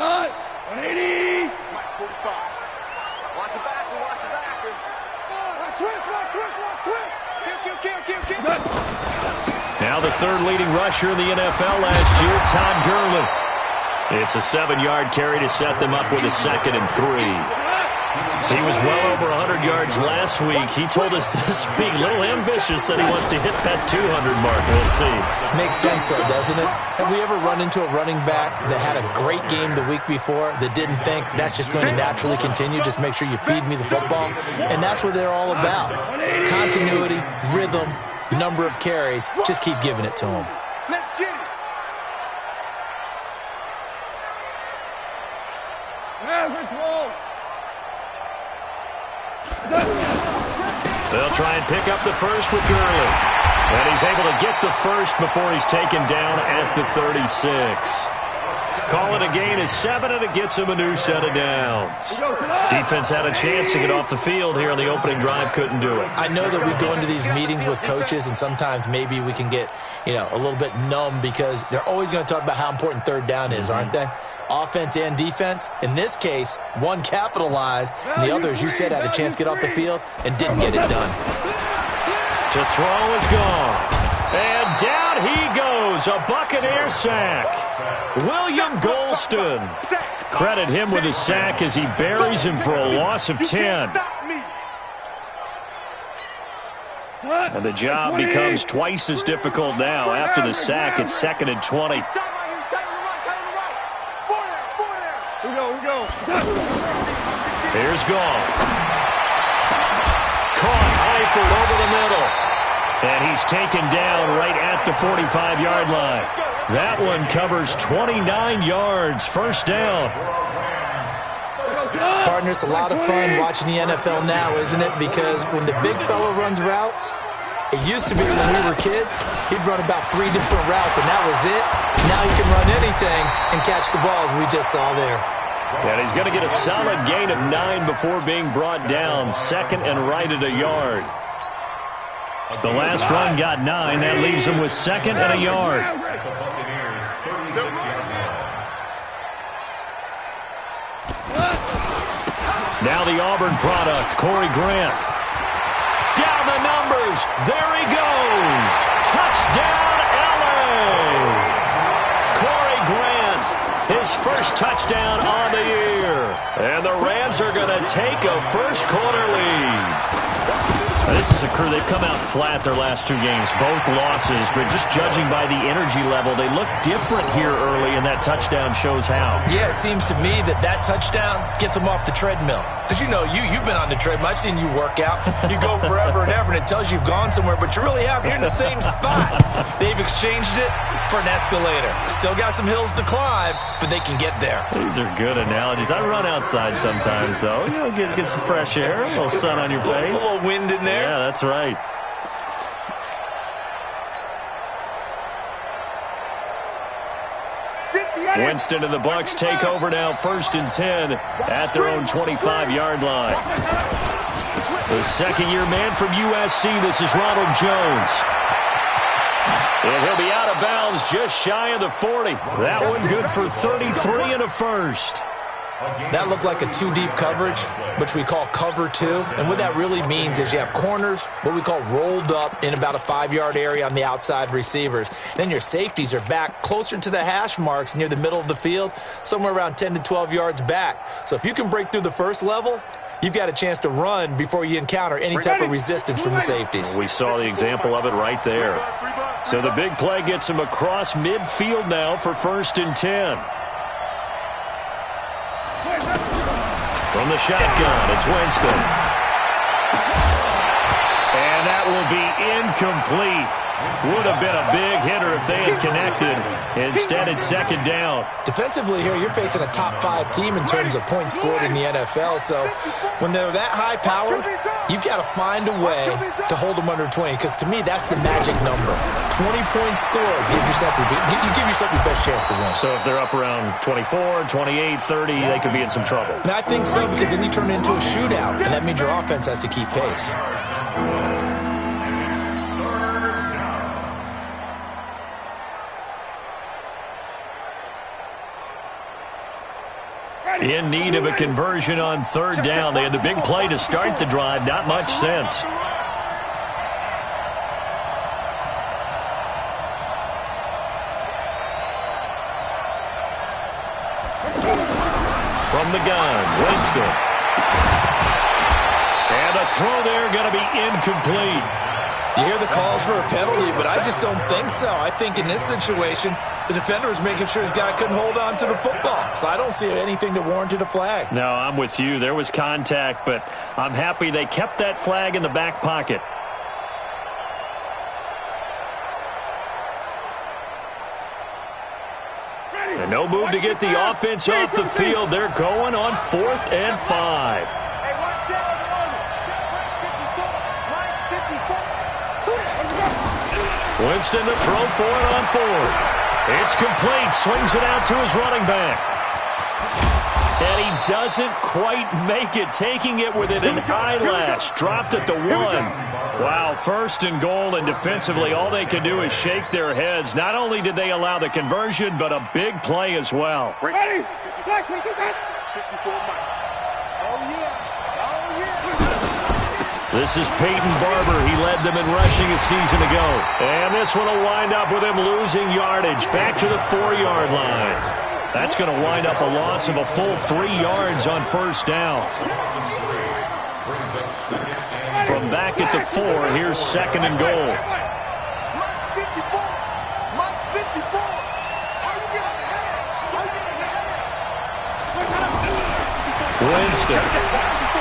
on. 180. 45. Watch the backer, watch the backer. Kill. Now the third leading rusher in the NFL last year, Todd Gurley. It's a 7-yard carry to set them up with a 2nd and 3. He was well over 100 yards last week. He told us this week, a little ambitious, that he wants to hit that 200 mark. We'll see. Makes sense, though, doesn't it? Have we ever run into a running back that had a great game the week before that didn't think that's just going to naturally continue? Just make sure you feed me the football. And that's what they're all about. Continuity, rhythm, number of carries. Just keep giving it to them. Let's get it. They'll try and pick up the first with Gurley. And he's able to get the first before he's taken down at the 36. Call it a gain of 7, and it gets him a new set of downs. Defense had a chance to get off the field here on the opening drive, couldn't do it. I know that we go into these meetings with coaches, and sometimes maybe we can get, a little bit numb because they're always going to talk about how important third down is, aren't they? Offense and defense. In this case, one capitalized, and the other, as you said, had a chance to get off the field and didn't get it done. To throw is gone. And down he goes, a Buccaneer sack. William Golston. Credit him with a sack as he buries him for a loss of 10. And the job becomes twice as difficult now. After the sack, it's 2nd and 20. Here we go. Here's Gall. Caught Eifert over the middle. And he's taken down right at the 45-yard line. That one covers 29 yards. First down. Partner, it's a lot of fun watching the NFL now, isn't it? Because when the big fella runs routes, it used to be when we were kids, he'd run about 3 different routes, and that was it. Now he can run anything and catch the balls we just saw there. And he's going to get a solid gain of 9 before being brought down. 2nd and right at a yard. The last run got 9. That leaves him with 2nd and a yard. Now the Auburn product, Corey Grant. Down the numbers. There he goes. Touchdown, LA. Corey Grant, his first touchdown on the year. And the Rams are going to take a first-quarter lead. Now, this is a crew. They've come out flat their last 2 games, both losses, but just judging by the energy level, they look different here early, and that touchdown shows how. Yeah, it seems to me that touchdown gets them off the treadmill. Because, you've been on the treadmill. I've seen you work out. You go forever and ever, and it tells you you've gone somewhere, but you really have. You're in the same spot. They've exchanged it for an escalator. Still got some hills to climb, but they can get there. These are good analogies. I run outside sometimes, though. Get some fresh air, a little sun on your face. A little wind in there. Yeah, that's right. Winston and the Bucs take over now, 1st and 10 at their own 25-yard line. The second-year man from USC, this is Ronald Jones. And he'll be out of bounds just shy of the 40. That one good for 33 and a first. That looked like a 2-deep coverage, which we call cover 2. And what that really means is you have corners, what we call rolled up in about a 5-yard area on the outside receivers. Then your safeties are back closer to the hash marks near the middle of the field, somewhere around 10 to 12 yards back. So if you can break through the first level, you've got a chance to run before you encounter any type of resistance from the safeties. We saw the example of it right there. So the big play gets him across midfield now for 1st and 10. From the shotgun, it's Winston. And that will be incomplete. Would have been a big hitter if they had connected. Instead, it's 2nd down. Defensively here, you're facing a top 5 team in terms of points scored in the NFL. So when they're that high-powered, you've got to find a way to hold them under 20. Because to me, that's the magic number. 20 points scored. You give yourself your best chance to win. So if they're up around 24, 28, 30, they could be in some trouble. And I think so, because then you turn it into a shootout. And that means your offense has to keep pace. In need of a conversion on third down. They had the big play to start the drive. Not much sense. From the gun, Winston. And a throw there going to be incomplete. You hear the calls for a penalty, but I just don't think so. I think in this situation, the defender was making sure his guy couldn't hold on to the football. So I don't see anything that warranted a flag. No, I'm with you. There was contact, but I'm happy they kept that flag in the back pocket. And no move to get the offense off the field. They're going on 4th and 5. Winston to throw for it on 4th. It's complete. Swings it out to his running back. And he doesn't quite make it. Taking it within an eyelash. Dropped at the 1. Wow, 1st and goal, and defensively all they can do is shake their heads. Not only did they allow the conversion, but a big play as well. Ready? This is Peyton Barber. He led them in rushing a season ago. And this one will wind up with him losing yardage. Back to the 4-yard line. That's going to wind up a loss of a full 3 yards on 1st down. From back at the 4, here's 2nd and goal. Winston.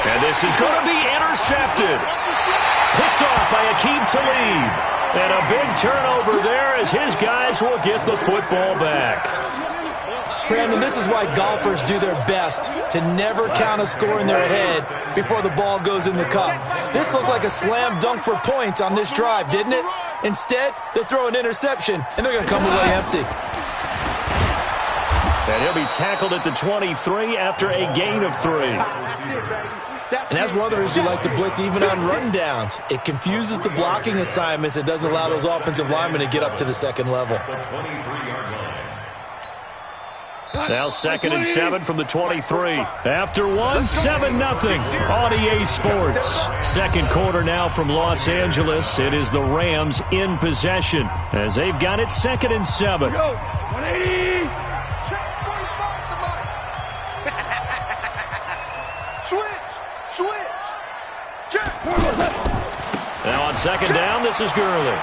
And this is going to be intercepted. Picked off by Aqib Talib. And a big turnover there as his guys will get the football back. Brandon, this is why golfers do their best to never count a score in their head before the ball goes in the cup. This looked like a slam dunk for points on this drive, didn't it? Instead, they throw an interception, and they're going to come away empty. And he'll be tackled at the 23 after a gain of 3. And that's one of the reasons you like to blitz even on rundowns. It confuses the blocking assignments. It doesn't allow those offensive linemen to get up to the 2nd level. Now 2nd and 7 from the 23. After 1, 7-0 on EA Sports. 2nd quarter now from Los Angeles. It is the Rams in possession as they've got it 2nd and 7. 180. Switch. Check. Now on 2nd down, this is Gurley.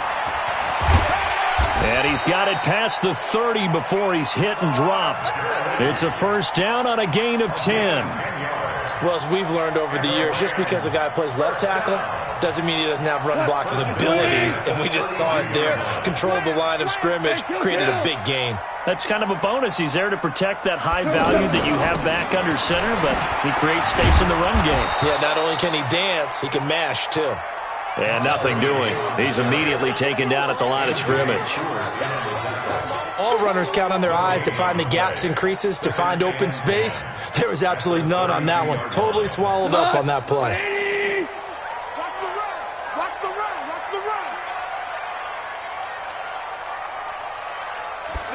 And he's got it past the 30 before he's hit and dropped. It's a 1st down on a gain of 10. Well, as we've learned over the years, just because a guy plays left tackle doesn't mean he doesn't have run blocking abilities. And we just saw it there. Controlled the line of scrimmage, created a big gain. That's kind of a bonus. He's there to protect that high value that you have back under center, but he creates space in the run game. Yeah, not only can he dance, he can mash, too. And nothing doing. He's immediately taken down at the line of scrimmage. All runners count on their eyes to find the gaps and creases, to find open space. There was absolutely none on that one. Totally swallowed up on that play. Watch the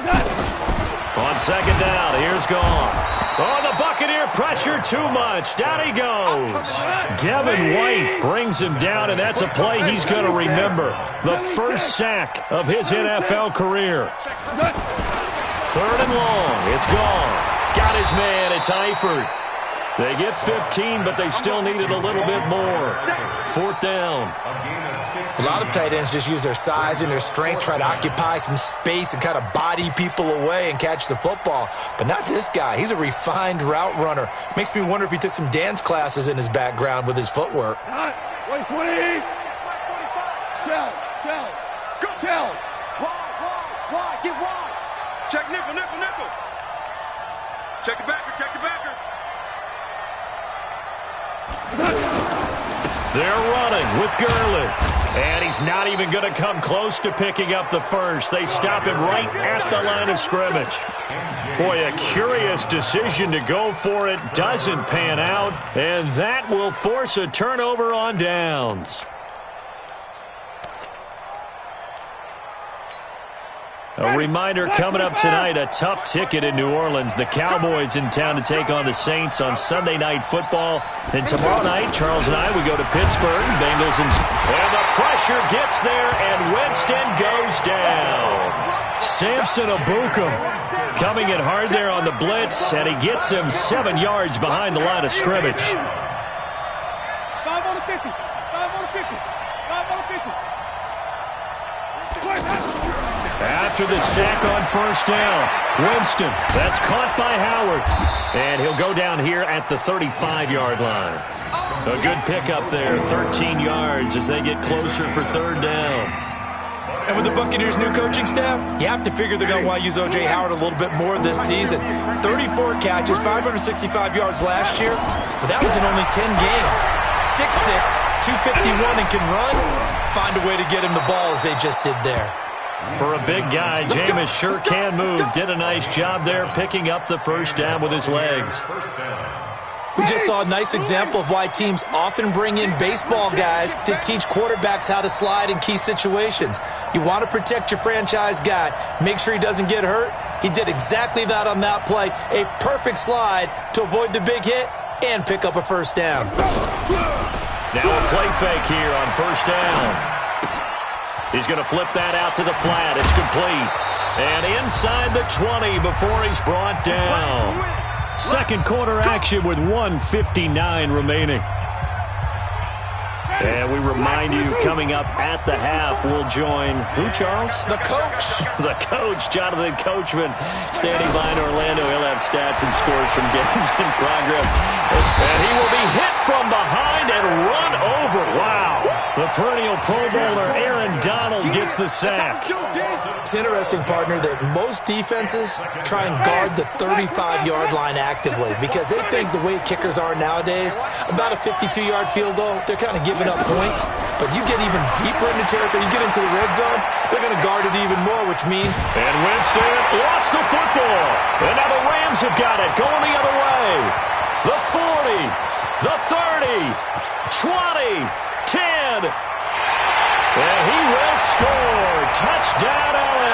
run. On 2nd down, here's Goff. Oh, the Buccaneer pressure too much. Down he goes. Devin White brings him down, and that's a play he's going to remember. The first sack of his NFL career. 3rd and long. It's Goff. Got his man. It's Eifert. They get 15, but they still needed a little bit more. 4th down. A lot of tight ends just use their size and their strength, try to occupy some space and kind of body people away and catch the football. But not this guy. He's a refined route runner. Makes me wonder if he took some dance classes in his background with his footwork. 120. Shell. Wide. Get wide. Check nickel. Check the backer. They're running with Gurley. And he's not even going to come close to picking up the first. They stop him right at the line of scrimmage. Boy, a curious decision to go for it. Doesn't pan out. And that will force a turnover on downs. A reminder coming up tonight, a tough ticket in New Orleans. The Cowboys in town to take on the Saints on Sunday Night Football. And tomorrow night, Charles and I, we go to Pittsburgh. Bengals and the pressure gets there, and Winston goes down. Samson Abukum coming in hard there on the blitz, and he gets him 7 yards behind the line of scrimmage. 5 on the 50. 5 on the 50. 5 on the 50. After the sack on first down, Winston, that's caught by Howard. And he'll go down here at the 35-yard line. A good pickup there, 13 yards as they get closer for third down. And with the Buccaneers' new coaching staff, you have to figure they're going to want to use O.J. Howard a little bit more this season. 34 catches, 565 yards last year, but that was in only 10 games. 6'6", 251, and can run. Find a way to get him the ball as they just did there. For a big guy, Jameis sure can move. Did a nice job there picking up the first down with his legs. We just saw a nice example of why teams often bring in baseball guys to teach quarterbacks how to slide in key situations. You want to protect your franchise guy. Make sure he doesn't get hurt. He did exactly that on that play. A perfect slide to avoid the big hit and pick up a first down. Now a play fake here on first down. He's going to flip that out to the flat. It's complete. And inside the 20 before he's brought down. Second quarter action with 1:59 remaining. And we remind you, coming up at the half, we'll join who, Charles? The coach. The coach, Jonathan Coachman, standing by in Orlando. He'll have stats and scores from games in progress. And he will be hit from behind and run over. Wow. The perennial Pro Bowler Aaron Donald gets the sack. It's interesting, partner, that most defenses try and guard the 35-yard line actively because they think the way kickers are nowadays, about a 52-yard field goal, they're kind of giving up points. But you get even deeper into territory, you get into the red zone, they're going to guard it even more, which means... And Winston lost the football. And now the Rams have got it, going the other way. The 40, the 30, 20, 10. And he will score. Touchdown, LA.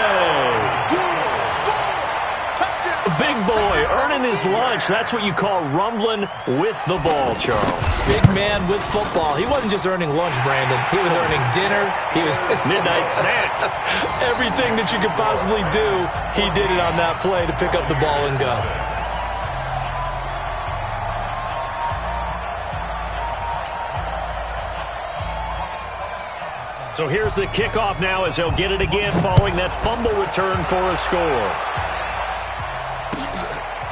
Big boy earning his lunch. That's what you call rumbling with the ball, Charles. Big man with football. He wasn't just earning lunch, Brandon. He was earning dinner. He was midnight snack. Everything that you could possibly do, he did it on that play to pick up the ball and go. So here's the kickoff now as he'll get it again following that fumble return for a score.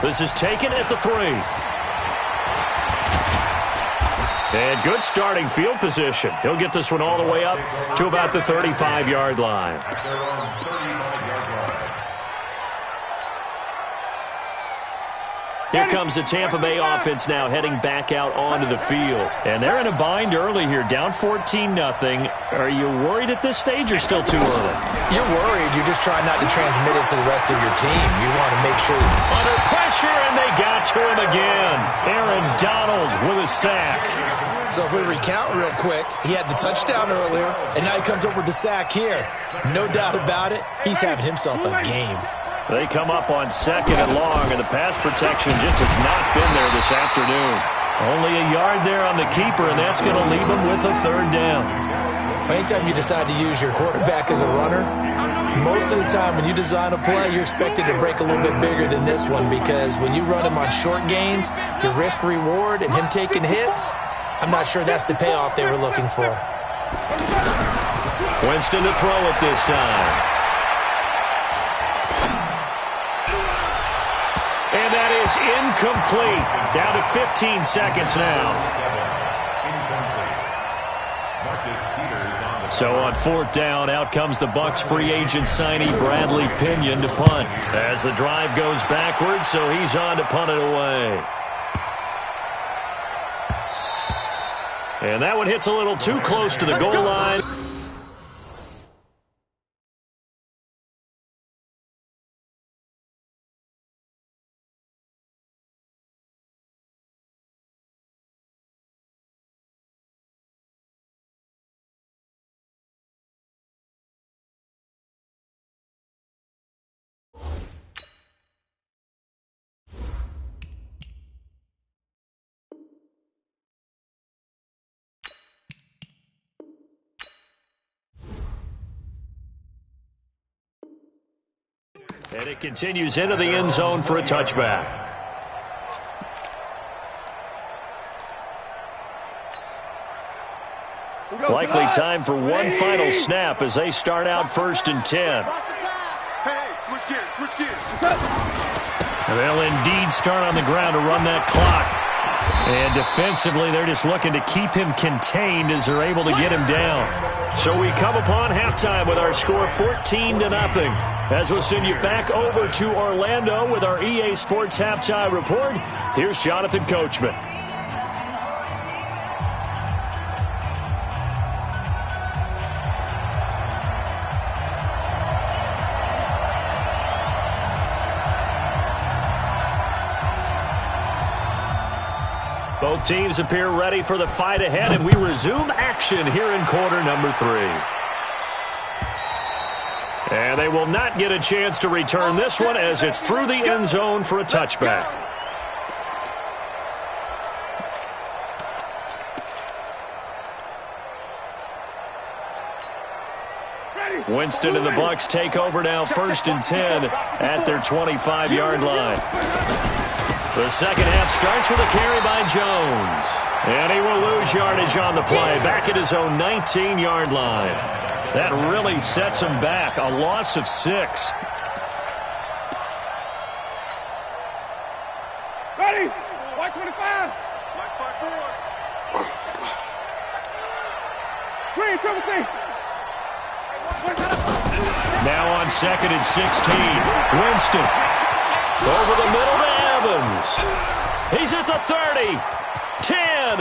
This is taken at the 3. And good starting field position. He'll get this one all the way up to about the 35-yard line. Here comes the Tampa Bay offense now heading back out onto the field. And they're in a bind early here, down 14-0. Are you worried at this stage or still too early? You're worried. You're just trying not to transmit it to the rest of your team. You want to make sure. Under pressure, and they got to him again. Aaron Donald with a sack. So if we recount real quick, he had the touchdown earlier, and now he comes up with the sack here. No doubt about it, he's having himself a game. They come up on second and long, and the pass protection just has not been there this afternoon. Only a yard there on the keeper, and that's going to leave him with a third down. Anytime you decide to use your quarterback as a runner, most of the time when you design a play, you're expected to break a little bit bigger than this one because when you run him on short gains, your risk-reward and him taking hits, I'm not sure that's the payoff they were looking for. Winston to throw it this time. And that is incomplete. Down to 15 seconds now. So on fourth down, out comes the Bucs free agent signee Bradley Pinion to punt. As the drive goes backwards, so he's on to punt it away. And that one hits a little too close to the goal line. And it continues into the end zone for a touchback. Likely time for one final snap as they start out 1st and 10. Hey, switch gears. They'll indeed start on the ground to run that clock. And defensively, they're just looking to keep him contained as they're able to get him down. So we come upon halftime with our score 14-0. As we'll send you back over to Orlando with our EA Sports Halftime Report, here's Jonathan Coachman. Both teams appear ready for the fight ahead, and we resume action here in quarter number 3. And they will not get a chance to return this one as it's through the end zone for a touchback. Winston and the Bucs take over now 1st and 10 at their 25-yard line. The second half starts with a carry by Jones. And he will lose yardage on the play, back at his own 19-yard line. That really sets him back, a loss of 6. Ready? White 25. White 5-4. Green, triple T. Now on 2nd and 16. Winston over the middle to Evans. He's at the 30. 10.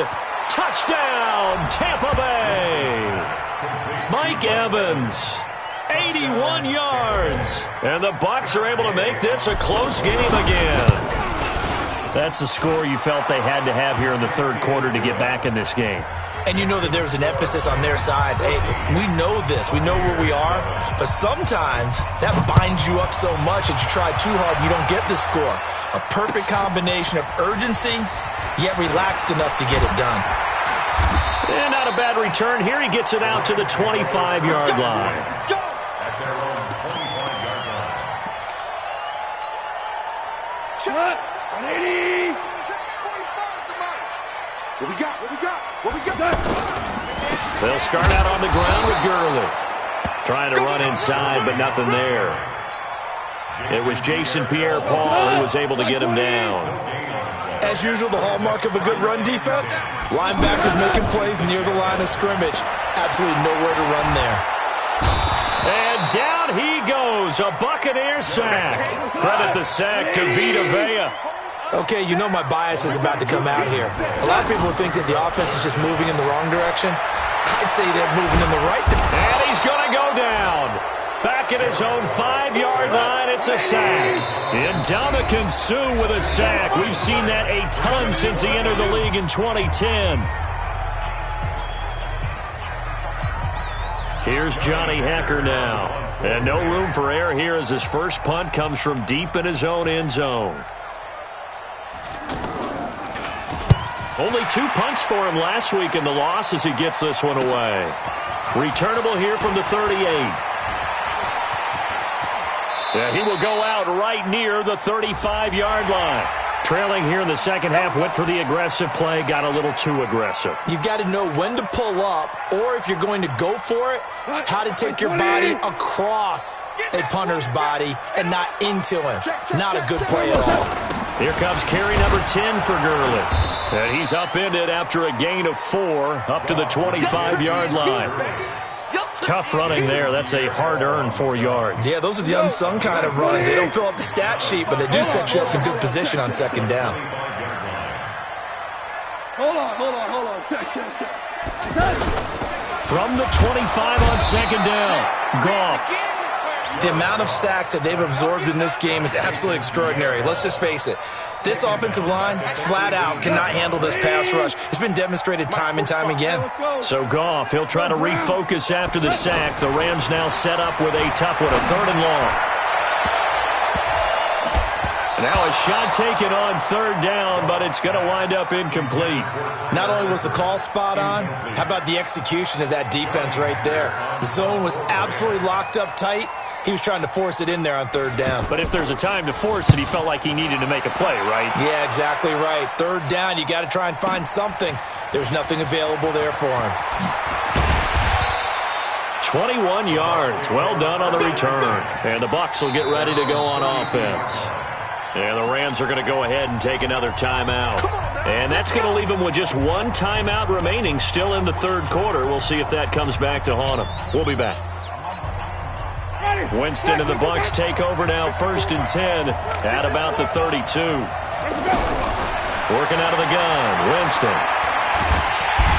Touchdown, Tampa Bay. Mike Evans, 81 yards. And the Bucs are able to make this a close game again. That's a score you felt they had to have here in the third quarter to get back in this game. And you know that there's an emphasis on their side. Hey, we know this. We know where we are. But sometimes that binds you up so much that you try too hard, you don't get the score. A perfect combination of urgency, yet relaxed enough to get it done. And not a bad return here. He gets it out to the 25-yard line. Shot. 180. What we got? They'll start out on the ground with Gurley. Trying to run inside, but nothing there. It was Jason Pierre-Paul who was able to get him down. As usual, the hallmark of a good run defense, linebackers making plays near the line of scrimmage. Absolutely nowhere to run there. And down he goes, a Buccaneer sack. Credit the sack to Vita Vea. Okay, you know my bias is about to come out here. A lot of people think that the offense is just moving in the wrong direction. I'd say they're moving in the right direction. And he's going to go down. Back at his own 5-yard line, it's a sack. Ndamukong Suh with a sack. We've seen that a ton since he entered the league in 2010. Here's Johnny Hekker now. And no room for error here as his first punt comes from deep in his own end zone. Only 2 punts for him last week in the loss as he gets this one away. Returnable here from the 38. Yeah, he will go out right near the 35-yard line. Trailing here in the second half, went for the aggressive play, got a little too aggressive. You've got to know when to pull up, or if you're going to go for it, how to take your body across a punter's body and not into him. Not a good play at all. Here comes carry number 10 for Gurley. And he's upended after a gain of 4 up to the 25-yard line. Tough running there. That's a hard-earned 4 yards. Yeah, those are the unsung kind of runs. They don't fill up the stat sheet, but they do set you up in good position on second down. Hold on. Check. From the 25 on second down, Goff. The amount of sacks that they've absorbed in this game is absolutely extraordinary. Let's just face it. This offensive line, flat out, cannot handle this pass rush. It's been demonstrated time and time again. So Goff, he'll try to refocus after the sack. The Rams now set up with a tough one, a 3rd and long. Now a shot taken on 3rd down, but it's going to wind up incomplete. Not only was the call spot on, how about the execution of that defense right there? The zone was absolutely locked up tight. He was trying to force it in there on third down. But if there's a time to force it, he felt like he needed to make a play, right? Yeah, exactly right. Third down, you got to try and find something. There's nothing available there for him. 21 yards. Well done on the return. And the Bucs will get ready to go on offense. And the Rams are going to go ahead and take another timeout. And that's going to leave them with just one timeout remaining still in the third quarter. We'll see if that comes back to haunt them. We'll be back. Winston and the Bucs take over now, 1st and 10 at about the 32. Working out of the gun, Winston.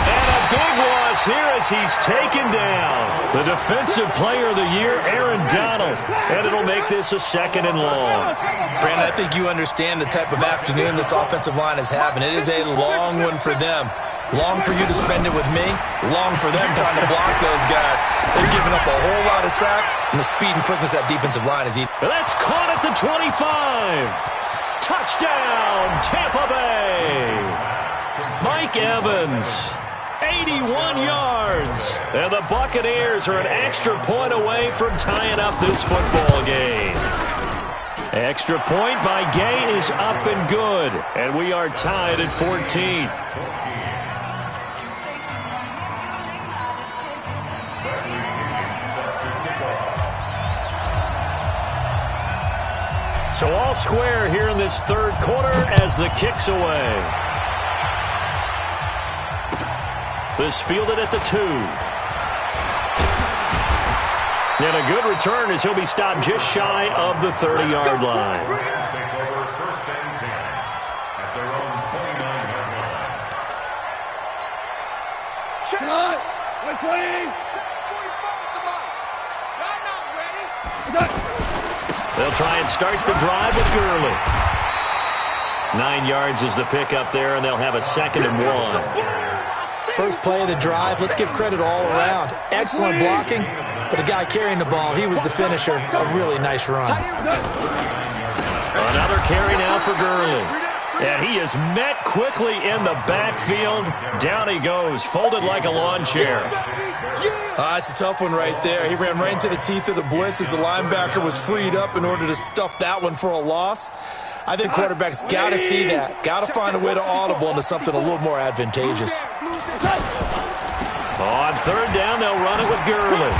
And a big loss here as he's taken down. The defensive player of the year, Aaron Donald. And it'll make this a 2nd and long. Brandon, I think you understand the type of afternoon this offensive line is having. It is a long one for them. Long for you to spend it with me. Long for them trying to block those guys. They're giving up a whole lot of sacks, and the speed and quickness that defensive line is eating. That's caught at the 25. Touchdown, Tampa Bay. Mike Evans, 81 yards. And the Buccaneers are an extra point away from tying up this football game. Extra point by Gay is up and good. And we are tied at 14. So all square here in this third quarter as the kick's away. This fielded at the 2. And a good return as he'll be stopped just shy of the 30-yard line. Shot! We're playing! They'll try and start the drive with Gurley. 9 yards is the pickup there, and they'll have a 2nd and 1. First play of the drive, let's give credit all around. Excellent blocking, but the guy carrying the ball, he was the finisher. A really nice run. Another carry now for Gurley. And he is met quickly in the backfield. Down he goes, folded like a lawn chair. It's a tough one right there. He ran right into the teeth of the blitz as the linebacker was freed up in order to stuff that one for a loss. I think quarterbacks got to see that. Got to find a way to audible into something a little more advantageous. On third down, they'll run it with Gurley.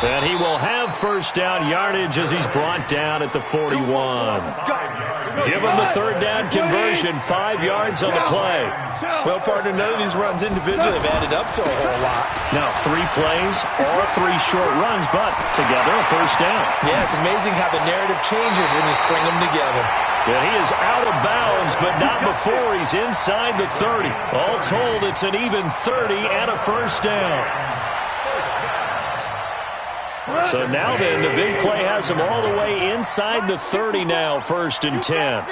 And he will have first down yardage as he's brought down at the 41. Give him the third down conversion, 5 yards on the play. Well, partner, none of these runs individually have added up to a whole lot. Now, 3 plays, all 3 short runs, but together a first down. Yeah, it's amazing how the narrative changes when you string them together. Yeah, he is out of bounds, but not before he's inside the 30. All told, it's an even 30 and a first down. So now then, the big play has him all the way inside the 30 now, 1st and 10.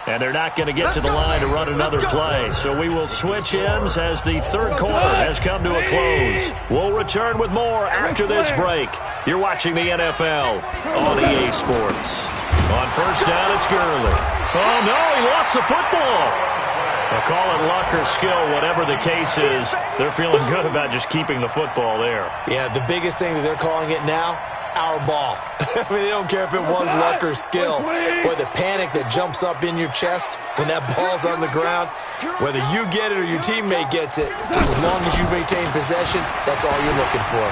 And they're not going to get to the line to run another play. So we will switch ends as the third quarter has come to a close. We'll return with more after this break. You're watching the NFL on EA Sports. On first down, it's Gurley. Oh, no, he lost the football. They'll call it luck or skill, whatever the case is. They're feeling good about just keeping the football there. Yeah, the biggest thing that they're calling it now, our ball. I mean, they don't care if it was luck or skill. Boy, the panic that jumps up in your chest when that ball's on the ground, whether you get it or your teammate gets it, just as long as you maintain possession, that's all you're looking for.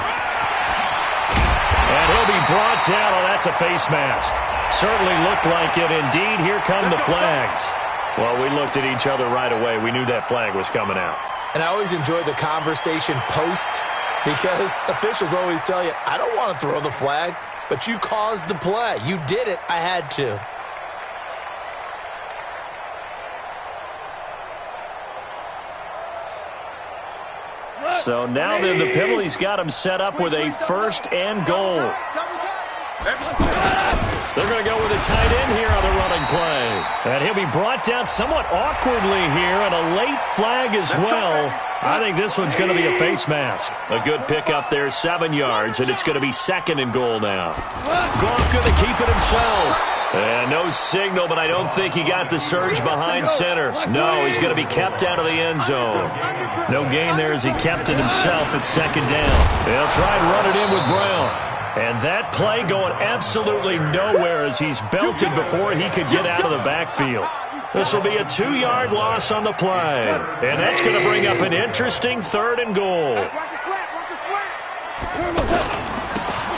And he'll be brought down. Oh, that's a face mask. Certainly looked like it. Indeed, here come the flags. Well, we looked at each other right away. We knew that flag was coming out. And I always enjoy the conversation post because officials always tell you, I don't want to throw the flag, but you caused the play. You did it. I had to. So now then, the penalty's got him set up with a 1st and goal. They're going to go with a tight end here on the running play. And he'll be brought down somewhat awkwardly here, and a late flag as well. I think this one's going to be a face mask. A good pickup there, 7 yards, and it's going to be 2nd and goal now. Goff going to keep it himself. And no signal, but I don't think he got the surge behind center. No, he's going to be kept out of the end zone. No gain there as he kept it himself at second down. They'll try and run it in with Brown. And that play going absolutely nowhere as he's belted before he could get out of the backfield. This will be a 2-yard loss on the play. And that's going to bring up an interesting 3rd and goal.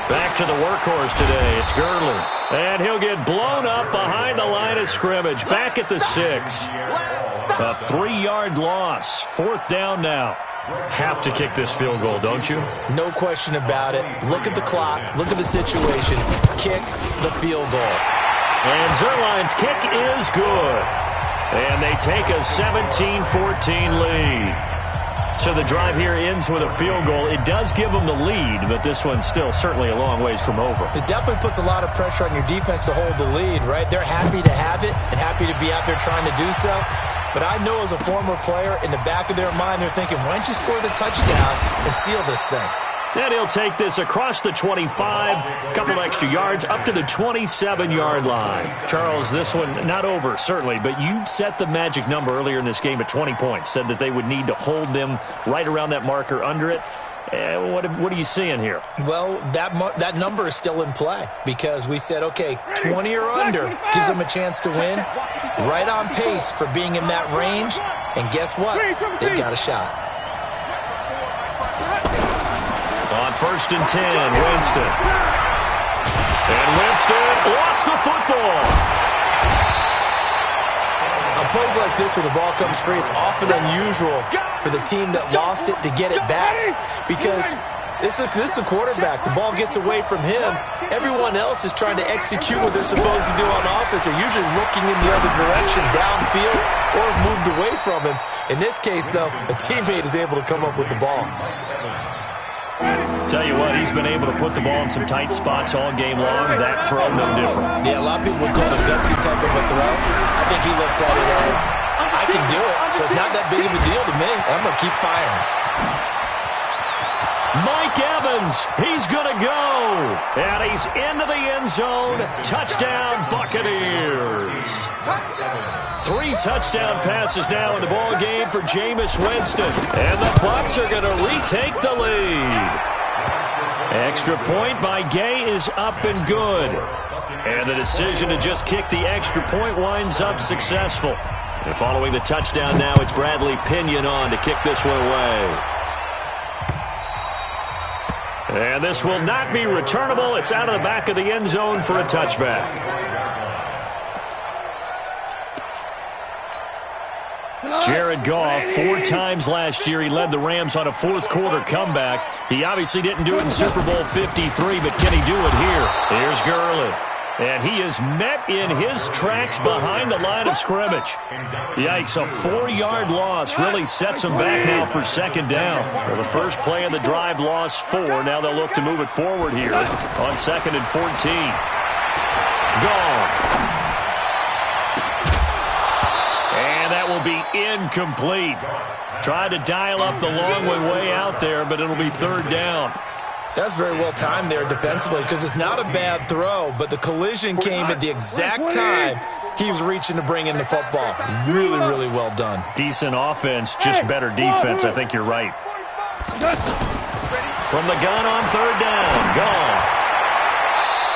Back to the workhorse today. It's Gurley. And he'll get blown up behind the line of scrimmage. Back at the 6. A 3-yard loss. 4th down now. Have to kick this field goal, don't you? No question about it. Look at the clock. Look at the situation. Kick the field goal. And Zerline's kick is good. And they take a 17-14 lead. So the drive here ends with a field goal. It does give them the lead, but this one's still certainly a long ways from over. It definitely puts a lot of pressure on your defense to hold the lead, right? They're happy to have it and happy to be out there trying to do so. But I know as a former player, in the back of their mind, they're thinking, why don't you score the touchdown and seal this thing? And he'll take this across the 25, a couple of extra yards, up to the 27-yard line. Charles, this one not over, certainly, but you set the magic number earlier in this game at 20 points, said that they would need to hold them right around that marker under it. What are you seeing here? Well, that number is still in play because we said, okay, 20 or under gives them a chance to win. Right on pace for being in that range. And guess what? They've got a shot. On 1st and 10, Winston. And Winston lost the football. On plays like this where the ball comes free, it's often unusual for the team that lost it to get it back because this is the quarterback. The ball gets away from him. Everyone else is trying to execute what they're supposed to do on offense. They're usually looking in the other direction, downfield, or have moved away from him. In this case, though, a teammate is able to come up with the ball. Tell you what, he's been able to put the ball in some tight spots all game long. That throw, no different. Yeah, a lot of people would call it a gutsy type of a throw. I think he looks at it as, I can do it, so it's not that big of a deal to me. I'm going to keep firing. Mike Evans, he's going to go. And he's into the end zone. Touchdown, Buccaneers. 3 touchdown passes now in the ball game for Jameis Winston. And the Bucs are going to retake the lead. Extra point by Gay is up and good. And the decision to just kick the extra point winds up successful. And following the touchdown now, it's Bradley Pinion on to kick this one away. And this will not be returnable. It's out of the back of the end zone for a touchback. Jared Goff, 4 times last year, he led the Rams on a 4th-quarter comeback. He obviously didn't do it in Super Bowl 53, but can he do it here? Here's Gurley. And he is met in his tracks behind the line of scrimmage. Yikes, a 4-yard loss really sets him back now for 2nd down. Well, the first play of the drive lost 4. Now they'll look to move it forward here on 2nd and 14. Goff. And that will be incomplete. Tried to dial up the long one way out there, but it'll be 3rd down. That's very well timed there defensively because it's not a bad throw, but the collision came at the exact time he was reaching to bring in the football. Really, really well done. Decent offense, just better defense. I think you're right. From the gun on 3rd down, Goff.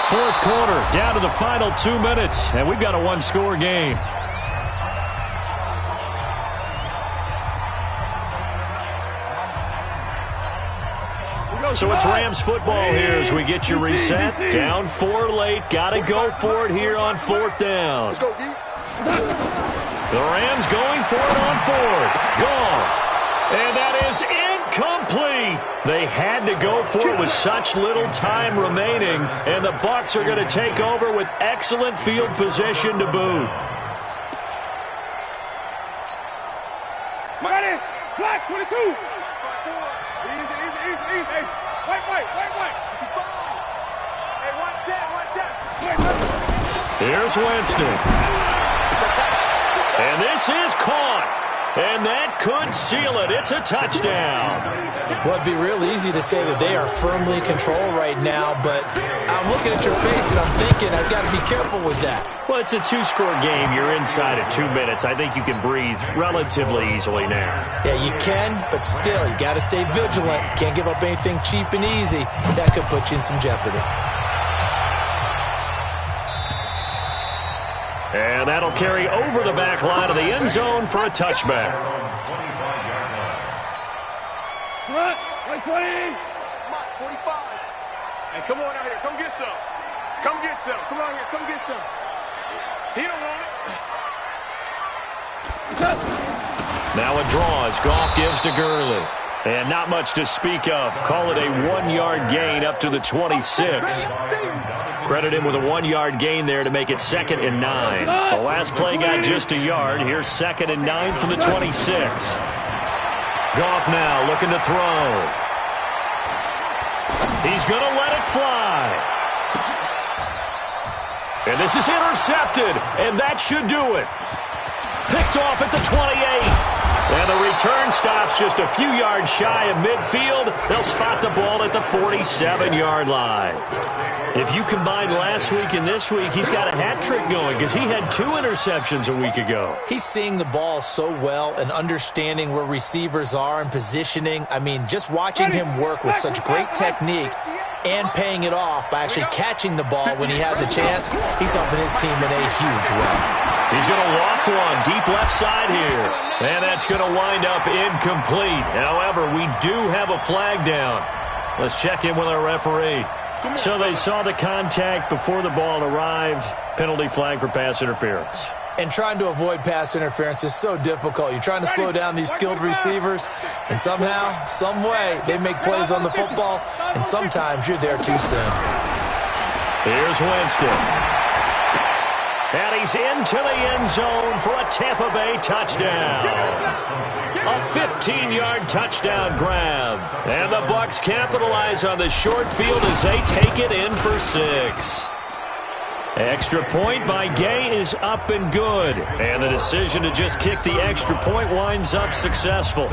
4th quarter, down to the final 2 minutes, and we've got a 1-score game. So it's Rams football here as we get you reset. Down 4 late. Got to go for it here on 4th down. Let's go, D. The Rams going for it on 4th. Gone. And that is incomplete. They had to go for it with such little time remaining. And the Bucs are going to take over with excellent field position to boot. Ready? Black 22. Easy. Hey, white. Hey, one set. Here's Winston. And this is caught. And that could seal it. It's a touchdown. Well, it'd be real easy to say that they are firmly in control right now, but I'm looking at your face and I'm thinking I've got to be careful with that. Well, it's a two-score game. You're inside of 2 minutes. I think you can breathe relatively easily now. Yeah, you can, but still, you got to stay vigilant. Can't give up anything cheap and easy, but that could put you in some jeopardy. And that'll carry over the back line of the end zone for a touchback. Front, right 20. 45. Hey, come on out here. Come get some. Come get some. Come on here. Come get some. He don't want it. Now a draw as Goff gives to Gurley. And not much to speak of. Call it a 1-yard gain up to the 26. Credit him with a 1-yard gain there to make it 2nd and 9. The last play got just a yard. Here's 2nd and 9 from the 26. Goff now looking to throw. He's going to let it fly. And this is intercepted, and that should do it. Picked off at the 28. And the return stops just a few yards shy of midfield. They'll spot the ball at the 47-yard line. If you combine last week and this week, he's got a hat trick going because he had 2 interceptions a week ago. He's seeing the ball so well and understanding where receivers are and positioning. I mean, just watching him work with such great technique and paying it off by actually catching the ball when he has a chance, he's helping his team in a huge way. He's going to loft one deep left side here. And that's going to wind up incomplete. However, we do have a flag down. Let's check in with our referee. So they saw the contact before the ball arrived. Penalty flag for pass interference. And trying to avoid pass interference is so difficult. You're trying to slow down these skilled receivers, and somehow, some way, they make plays on the football, and sometimes you're there too soon. Here's Winston. And he's into the end zone for a Tampa Bay touchdown. A 15-yard touchdown grab. And the Bucs capitalize on the short field as they take it in for 6. Extra point by Gay is up and good. And the decision to just kick the extra point winds up successful.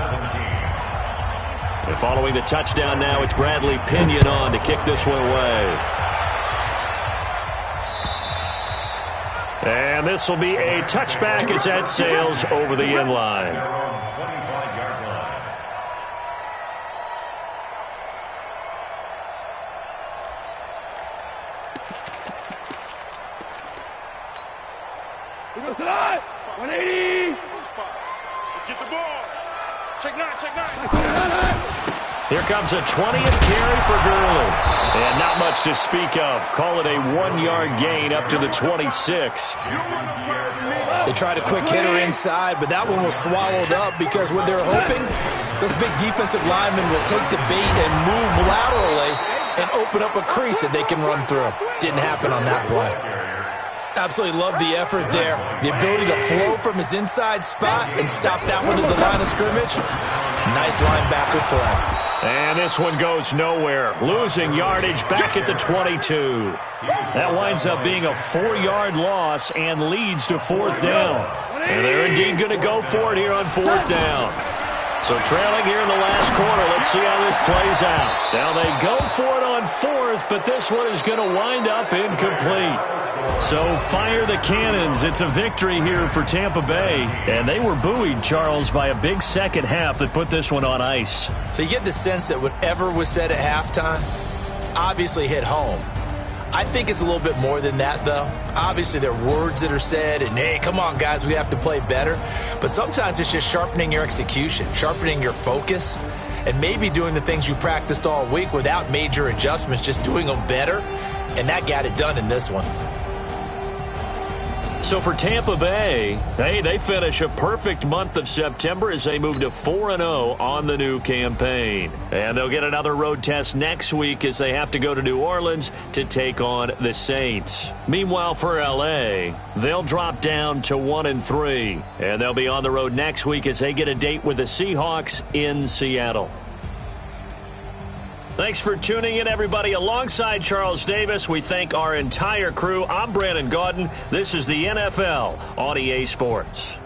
And following the touchdown now, it's Bradley Pinion on to kick this one away. And this will be a touchback as that sails over the end line. He goes to the line. 180. Let's get the ball. Check 9, check 9. Here comes a 20th carry for Gurley. And not much to speak of. Call it a 1-yard gain up to the 26. They tried a quick hitter inside, but that one was swallowed up because what they're hoping, those big defensive linemen will take the bait and move laterally and open up a crease that they can run through. Didn't happen on that play. Absolutely love the effort there. The ability to flow from his inside spot and stop that one at the line of scrimmage. Nice linebacker play. And this one goes nowhere. Losing yardage back at the 22. That winds up being a 4-yard loss and leads to 4th down. And they're indeed going to go for it here on 4th down. So trailing here in the last quarter, let's see how this plays out. Now they go for it on 4th, but this one is going to wind up incomplete. So fire the cannons. It's a victory here for Tampa Bay. And they were buoyed, Charles, by a big second half that put this one on ice. So you get the sense that whatever was said at halftime obviously hit home. I think it's a little bit more than that, though. Obviously, there are words that are said, and, hey, come on, guys, we have to play better. But sometimes it's just sharpening your execution, sharpening your focus, and maybe doing the things you practiced all week without major adjustments, just doing them better. And that got it done in this one. So for Tampa Bay, hey, they finish a perfect month of September as they move to 4-0 on the new campaign. And they'll get another road test next week as they have to go to New Orleans to take on the Saints. Meanwhile, for L.A., they'll drop down to 1-3. And they'll be on the road next week as they get a date with the Seahawks in Seattle. Thanks for tuning in, everybody. Alongside Charles Davis, we thank our entire crew. I'm Brandon Gaudin. This is the NFL on EA Sports.